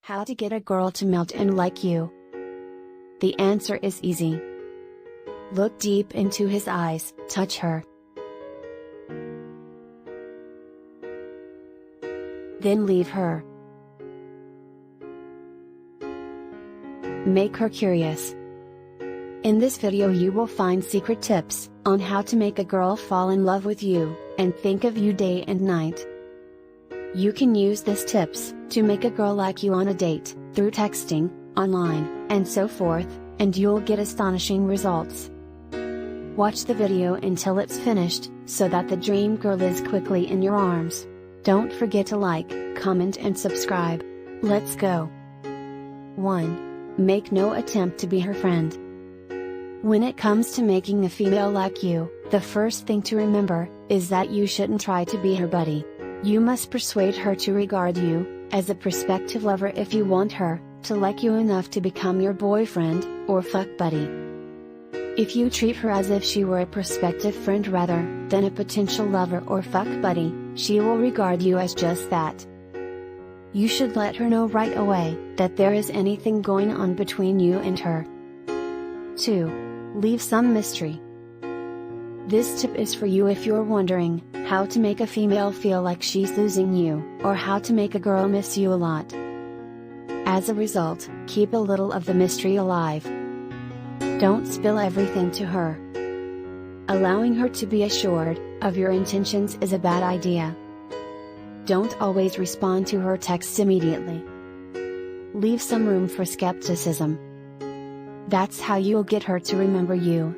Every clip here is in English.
How to get a girl to melt and like you. The answer is easy. Look deep into his eyes, touch her. Then leave her. Make her curious. In this video you will find secret tips on how to make a girl fall in love with you, and think of you day and night. You can use these tips to make a girl like you on a date, through texting, online, and so forth, and you'll get astonishing results. Watch the video until it's finished, so that the dream girl is quickly in your arms. Don't forget to like, comment and subscribe. Let's go. 1. Make no attempt to be her friend. When it comes to making a female like you, the first thing to remember is that you shouldn't try to be her buddy. You must persuade her to regard you as a prospective lover if you want her to like you enough to become your boyfriend or fuck buddy. If you treat her as if she were a prospective friend rather than a potential lover or fuck buddy, she will regard you as just that. You should let her know right away that there is anything going on between you and her. 2. Leave some mystery. This tip is for you if you're wondering how to make a female feel like she's losing you, or how to make a girl miss you a lot. As a result, keep a little of the mystery alive. Don't spill everything to her. Allowing her to be assured of your intentions is a bad idea. Don't always respond to her texts immediately. Leave some room for skepticism. That's how you'll get her to remember you.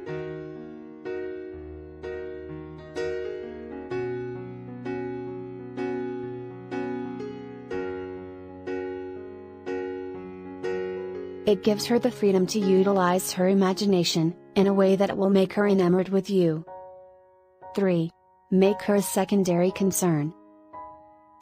It gives her the freedom to utilize her imagination in a way that will make her enamored with you. 3. Make her a secondary concern.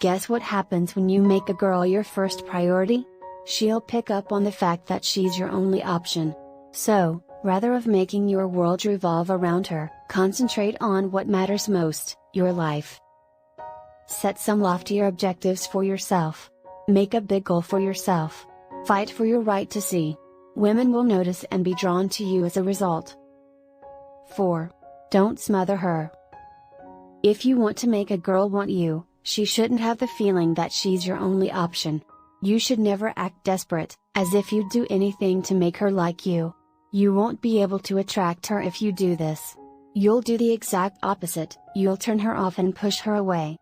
Guess what happens when you make a girl your first priority? She'll pick up on the fact that she's your only option. So, rather of making your world revolve around her, concentrate on what matters most, your life. Set some loftier objectives for yourself. Make a big goal for yourself. Fight for your right to see. Women will notice and be drawn to you as a result. 4. Don't smother her. If you want to make a girl want you, she shouldn't have the feeling that she's your only option. You should never act desperate, as if you'd do anything to make her like you. You won't be able to attract her if you do this. You'll do the exact opposite, you'll turn her off and push her away.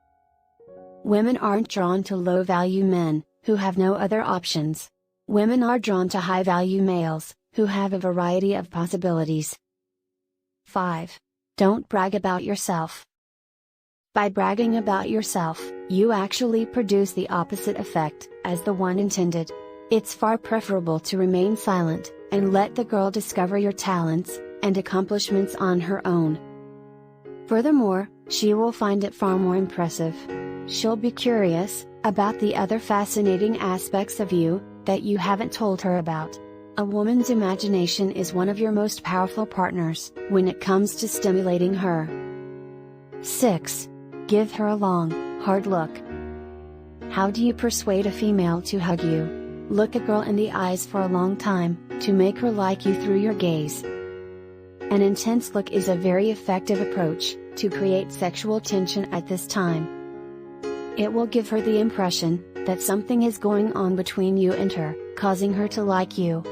Women aren't drawn to low-value men who have no other options. Women are drawn to high-value males who have a variety of possibilities. 5. Don't brag about yourself. By bragging about yourself, you actually produce the opposite effect as the one intended. It's far preferable to remain silent and let the girl discover your talents and accomplishments on her own. Furthermore, she will find it far more impressive. She'll be curious about the other fascinating aspects of you that you haven't told her about. A woman's imagination is one of your most powerful partners when it comes to stimulating her. 6. Give her a long, hard look. How do you persuade a female to hug you? Look a girl in the eyes for a long time to make her like you through your gaze. An intense look is a very effective approach to create sexual tension at this time. It will give her the impression that something is going on between you and her, causing her to like you.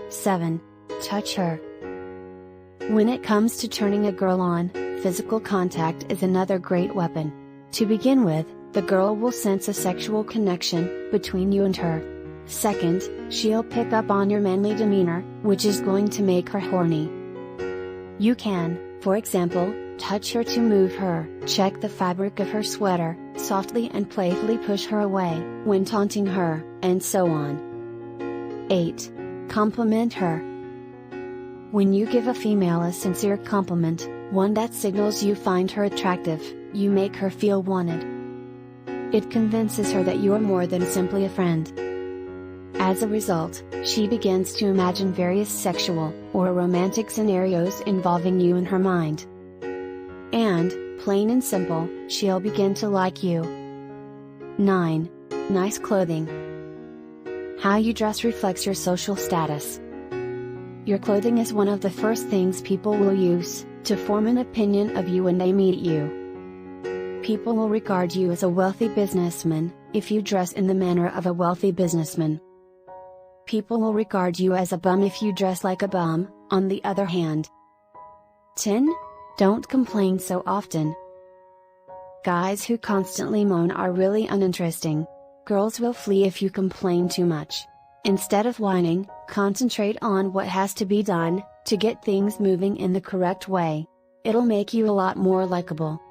7. Touch her. When it comes to turning a girl on, physical contact is another great weapon. To begin with, the girl will sense a sexual connection between you and her. Second, she'll pick up on your manly demeanor, which is going to make her horny. You can, for example, touch her to move her, check the fabric of her sweater, softly and playfully push her away when taunting her, and so on. 8. Compliment her. When you give a female a sincere compliment, one that signals you find her attractive, you make her feel wanted. It convinces her that you're more than simply a friend. As a result, she begins to imagine various sexual or romantic scenarios involving you in her mind. And, plain and simple, she'll begin to like you. 9. Nice clothing. How you dress reflects your social status. Your clothing is one of the first things people will use to form an opinion of you when they meet you. People will regard you as a wealthy businessman if you dress in the manner of a wealthy businessman. People will regard you as a bum if you dress like a bum, on the other hand. 10. Don't complain so often. Guys who constantly moan are really uninteresting. Girls will flee if you complain too much. Instead of whining, concentrate on what has to be done to get things moving in the correct way. It'll make you a lot more likable.